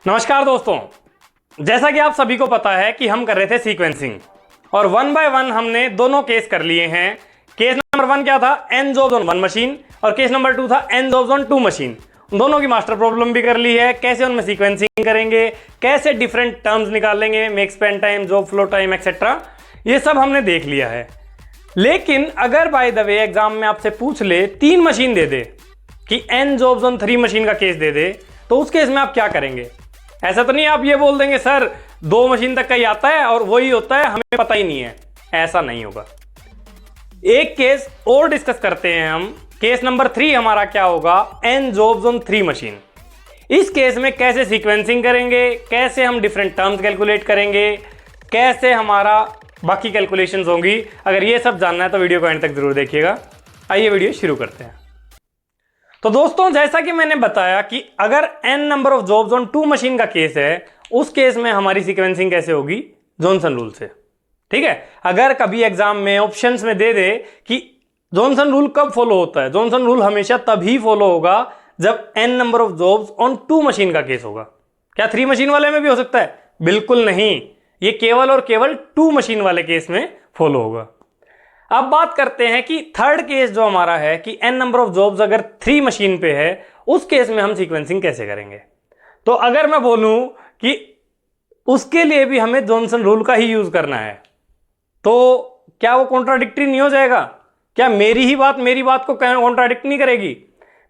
नमस्कार दोस्तों, जैसा कि आप सभी को पता है कि हम कर रहे थे सीक्वेंसिंग और वन बाय वन हमने दोनों केस कर लिए हैं। केस नंबर 1 क्या था, n जॉब्स ऑन 1 मशीन, और केस नंबर 2 था n जॉब्स ऑन 2 मशीन। दोनों की मास्टर प्रॉब्लम भी कर ली है, कैसे उनमें सीक्वेंसिंग करेंगे, कैसे डिफरेंट टर्म्स निकालेंगे, make Spain time, job flow time etcetera, ये सब हमने देख लिया है। लेकिन अगर बाय द वे एग्जाम में आपसे पूछ ले 3 मशीन दे दे कि n जॉब्स ऑन 3 मशीन का केस दे दे, तो उस केस में आप क्या करेंगे? ऐसा तो नहीं आप ये बोल देंगे सर 2 मशीन तक का ही आता है और वही होता है, हमें पता ही नहीं है। ऐसा नहीं होगा। एक केस और डिस्कस करते हैं हम। केस नंबर 3 हमारा क्या होगा, n जॉब्स ऑन 3 मशीन। इस केस में कैसे सीक्वेंसिंग करेंगे, कैसे हम डिफरेंट टर्म्स कैलकुलेट करेंगे, कैसे हमारा बाकी कैलकुलेशंस होंगी। अगर ये सब जानना है तो वीडियो को एंड तक जरूर देखिएगा। आइए वीडियो शुरू करते हैं। तो दोस्तों, जैसा कि मैंने बताया कि अगर n number of jobs on 2 machine का केस है, उस केस में हमारी सीक्वेंसिंग कैसे होगी, जॉनसन रूल से। ठीक है। अगर कभी एग्जाम में ऑप्शंस में दे दे कि जॉनसन रूल कब फॉलो होता है, जॉनसन रूल हमेशा तभी फॉलो होगा जब n number of jobs on 2 machine का केस होगा। क्या 3 मशीन वाले में भी हो सकता है? बिल्कुल नहीं, ये केवल और केवल 2 मशीन वाले केस में फॉलो होगा। अब बात करते हैं कि थर्ड केस जो हमारा है कि n नंबर ऑफ जॉब्स अगर 3 मशीन पे है, उस केस में हम सीक्वेंसिंग कैसे करेंगे। तो अगर मैं बोलूं कि उसके लिए भी हमें जॉनसन रूल का ही यूज करना है, तो क्या वो कॉन्ट्राडिक्टरी नहीं हो जाएगा? क्या मेरी बात को कॉन्ट्राडिक्ट नहीं करेगी?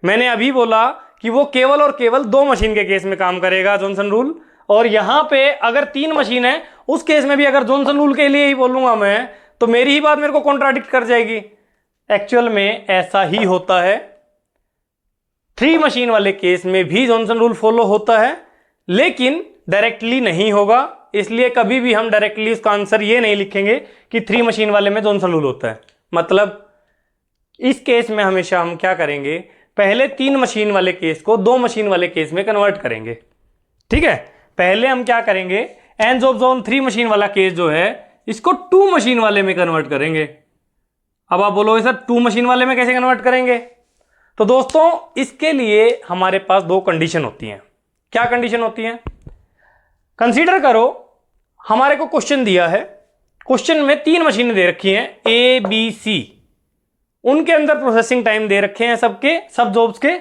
मैंने अभी बोला कि वो केवल और केवल 2 मशीन के केस में काम करेगा जॉनसन रूल, और यहां पे अगर 3 मशीन है उस केस में भी अगर जॉनसन रूल के लिए ही बोलूंगा मैं, तो मेरी ही बात मेरे को कॉन्ट्राडिक्ट कर जाएगी। एक्चुअल में ऐसा ही होता है। 3 मशीन वाले केस में भी जॉनसन रूल फॉलो होता है, लेकिन डायरेक्टली नहीं होगा। इसलिए कभी भी हम डायरेक्टली उसका आंसर ये नहीं लिखेंगे कि 3 मशीन वाले में जॉनसन रूल होता है। मतलब इस केस में हमेशा हम क्या करेंगे, पहले 3 मशीन वाले केस को 2 मशीन वाले केस में कन्वर्ट करेंगे। ठीक है। पहले हम क्या करेंगे, n जॉब्स ऑन 3 मशीन वाला केस जो है इसको 2 मशीन वाले में कन्वर्ट करेंगे। अब आप बोलोगे सर 2 मशीन वाले में कैसे कन्वर्ट करेंगे? तो दोस्तों, इसके लिए हमारे पास 2 कंडीशन होती हैं। क्या कंडीशन होती हैं? कंसीडर करो हमारे को क्वेश्चन दिया है, क्वेश्चन में 3 मशीनें दे रखी हैं ए बी सी, उनके अंदर प्रोसेसिंग टाइम दे रखे हैं सबके, सब जॉब्स के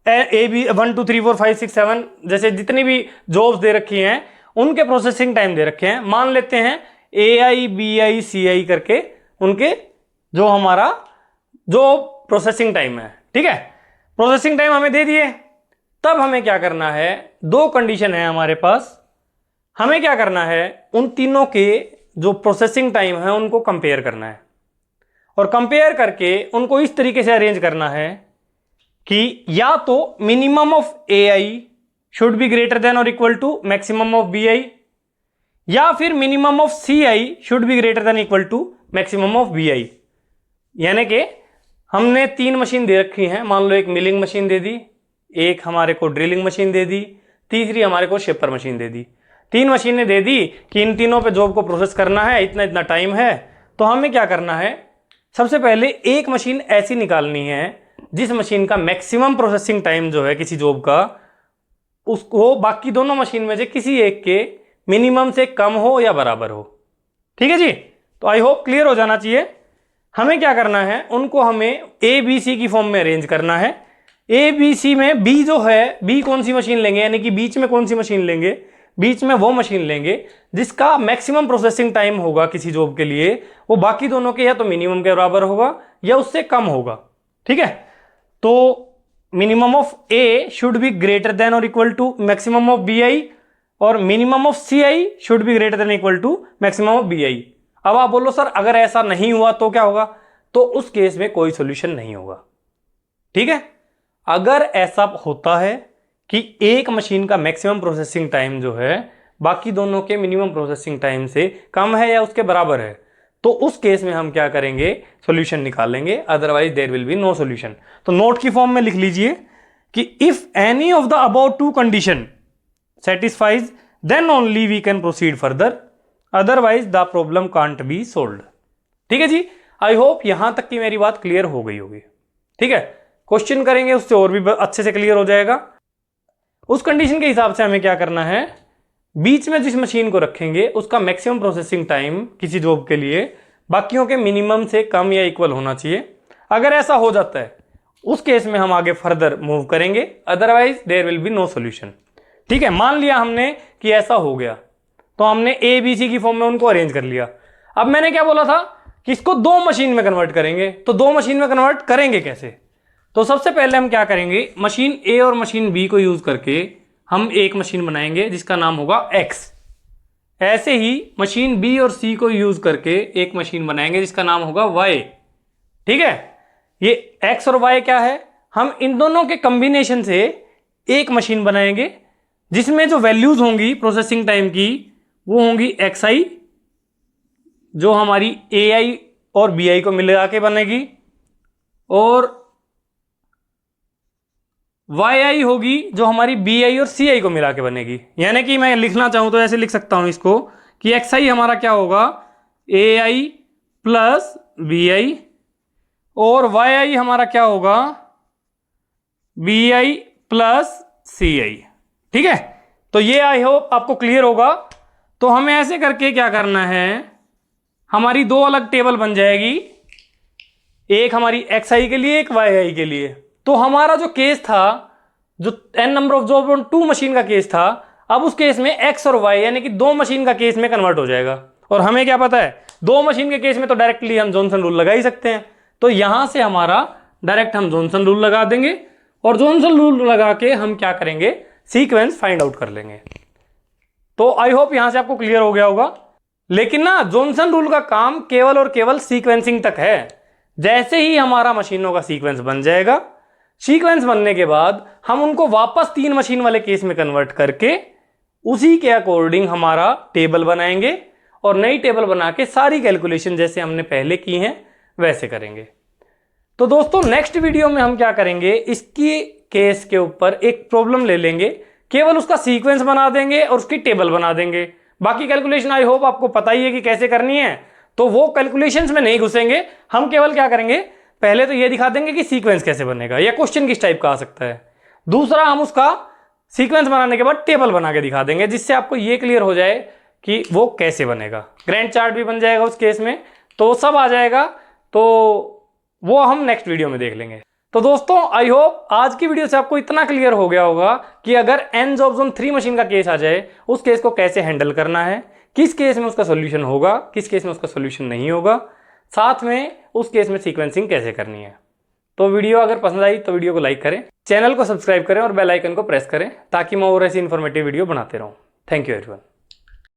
ए बी 1 2 3 4 5 6 7 जैसे जितनी भी जॉब्स दे रखी हैं उनके प्रोसेसिंग टाइम दे रखे हैं। मान लेते हैं AI BI CI करके उनके जो हमारा जो प्रोसेसिंग टाइम है। ठीक है। प्रोसेसिंग टाइम हमें दे दिए। तब हमें क्या करना है, 2 कंडीशन है हमारे पास। हमें क्या करना है, उन तीनों के जो प्रोसेसिंग टाइम है उनको कंपेयर करना है, और कंपेयर करके उनको इस तरीके से अरेंज करना है कि या तो minimum of AI should be greater than or equal to maximum of BI, या फिर minimum of CI should be greater than equal to maximum of BI। यानी कि हमने 3 मशीन दे रखी हैं, मान लो एक मिलिंग मशीन दे दी, एक हमारे को ड्रिलिंग मशीन दे दी, तीसरी हमारे को शेपर मशीन दे दी। 3 मशीनें दे दी कि इन तीनों पे जॉब को प्रोसेस करना है, इतना इतना टाइम है। तो हमें क्या करना है, सबसे पहले एक मशीन ऐसी निकालनी है जिस मशीन का मैक्सिमम प्रोसेसिंग टाइम जो है किसी जॉब का, उसको बाकी दोनों मशीन में से किसी एक के मिनिमम से कम हो या बराबर हो। ठीक है जी। तो आई होप क्लियर हो जाना चाहिए। हमें क्या करना है, उनको हमें ABC की फॉर्म में अरेंज करना है। ABC में B जो है, B कौन सी मशीन लेंगे, यानी कि बीच में कौन सी मशीन लेंगे, बीच में वो मशीन लेंगे जिसका मैक्सिमम प्रोसेसिंग टाइम होगा किसी जॉब के लिए, वो बाकी दोनों के या तो मिनिमम के बराबर होगा या उससे कम होगा। ठीक है। तो minimum of A should be greater than or equal to maximum of BI, और minimum of CI should be greater than equal to maximum of BI। अब आप बोलो सर अगर ऐसा नहीं हुआ तो क्या होगा? तो उस केस में कोई सॉल्यूशन नहीं होगा। ठीक है। अगर ऐसा होता है कि एक मशीन का मैक्सिमम प्रोसेसिंग टाइम जो है बाकी दोनों के मिनिमम प्रोसेसिंग टाइम से कम है या उसके बराबर है, तो उस केस में हम क्या करेंगे, सॉल्यूशन निकालेंगे। Otherwise there will be no solution. तो नोट की फॉर्म में लिख लीजिए कि if any of the above 2 condition satisfies then only we can proceed further, otherwise the problem can't be solved। ठीक है जी। आई होप यहां तक की मेरी बात क्लियर हो गई होगी। ठीक है। क्वेश्चन करेंगे उससे और भी अच्छे से क्लियर हो जाएगा। उस कंडीशन के हिसाब से हमें क्या करना है, बीच में जिस मशीन को रखेंगे उसका मैक्सिमम प्रोसेसिंग टाइम किसी जॉब के लिए बाकियों के मिनिमम से कम या इक्वल होना चाहिए। अगर ऐसा हो जाता है उस केस में हम आगे फर्दर मूव करेंगे, otherwise there will be no solution. ठीक है, मान लिया हमने कि ऐसा हो गया तो हमने ए बी सी की फॉर्म में उनको अरेंज कर लिया। अब मैंने क्या बोला था कि इसको दो मशीन में कन्वर्ट करेंगे, तो दो मशीन में कन्वर्ट करेंगे कैसे? तो सबसे पहले हम क्या करेंगे, मशीन ए और मशीन बी को यूज करके हम एक मशीन बनाएंगे जिसका नाम होगा एक्स। ऐसे ही मशीन बी और सी को यूज करके एक मशीन बनाएंगे जिसका नाम होगा वाई। ठीक है, ये एक्स और वाई क्या है, हम इन दोनों के कॉम्बिनेशन से एक मशीन बनाएंगे जिसमें जो वैल्यूज होंगी प्रोसेसिंग टाइम की वो होंगी एक्स आई, जो हमारी ए आई और बी आई को मिला के बनेगी, और वाई आई होगी जो हमारी बी आई और सी आई को मिला के बनेगी। यानी कि मैं लिखना चाहूं तो ऐसे लिख सकता हूं इसको कि एक्स आई हमारा क्या होगा, ए आई प्लस बी आई, और वाई आई हमारा क्या होगा, बी आई प्लस सी आई। ठीक है, तो ये आई होप आपको क्लियर होगा। तो हमें ऐसे करके क्या करना है, हमारी दो अलग टेबल बन जाएगी, एक हमारी एक्स आई के लिए, एक वाई आई के लिए। तो हमारा जो केस था, जो n number of job on two machine का केस था, अब उस केस में एक्स और वाई यानी कि दो मशीन का केस में कन्वर्ट हो जाएगा। और हमें क्या पता है, दो मशीन के केस में तो डायरेक्टली हम जॉनसन रूल लगा ही सकते हैं। तो यहां से हमारा डायरेक्ट हम जॉनसन रूल लगा देंगे, और जॉनसन रूल लगा के हम क्या करेंगे, सीक्वेंस फाइंड आउट कर लेंगे। तो आई होप यहां से आपको क्लियर हो गया होगा। लेकिन ना जॉनसन रूल का काम केवल और केवल सीक्वेंसिंग तक है। जैसे ही हमारा मशीनों का सीक्वेंस बन जाएगा, सीक्वेंस बनने के बाद हम उनको वापस तीन मशीन वाले केस में कन्वर्ट करके उसी के अकॉर्डिंग हमारा टेबल बनाएंगे, और नई टेबल बना के सारी कैलकुलेशन जैसे हमने पहले की हैं वैसे करेंगे। तो दोस्तों नेक्स्ट वीडियो में हम क्या करेंगे, इसकी केस के ऊपर एक प्रॉब्लम ले लेंगे, केवल उसका सीक्वेंस बना देंगे और उसकी टेबल बना देंगे। बाकी कैलकुलेशन आई होप आपको पता ही है कि कैसे करनी है, तो वो कैलकुलेशंस में नहीं घुसेंगे। हम केवल क्या करेंगे, पहले तो ये दिखा देंगे कि सीक्वेंस कैसे बनेगा या क्वेश्चन किस टाइप का आ सकता है। दूसरा, हम उसका सीक्वेंस बनाने के बाद टेबल बना के दिखा देंगे, जिससे आपको ये क्लियर हो जाए कि वो कैसे बनेगा। ग्रैंड चार्ट भी बन जाएगा उस केस में, तो सब आ जाएगा। तो वो हम नेक्स्ट वीडियो में देख लेंगे। तो दोस्तों आई होप आज की वीडियो से आपको इतना क्लियर हो गया होगा कि अगर n जॉब्स ऑन 3 मशीन का केस आ जाए, उस केस को कैसे हैंडल करना है, किस केस में उसका सॉल्यूशन होगा, किस केस में उसका सॉल्यूशन नहीं होगा, साथ में उस केस में सीक्वेंसिंग कैसे करनी है। तो वीडियो अगर पसंद आई तो वीडियो को लाइक करें, चैनल को सब्सक्राइब करें और बेल आइकन को प्रेस करें, ताकि मैं और ऐसी इंफॉर्मेटिव वीडियो बनाते रहूं। Thank you everyone.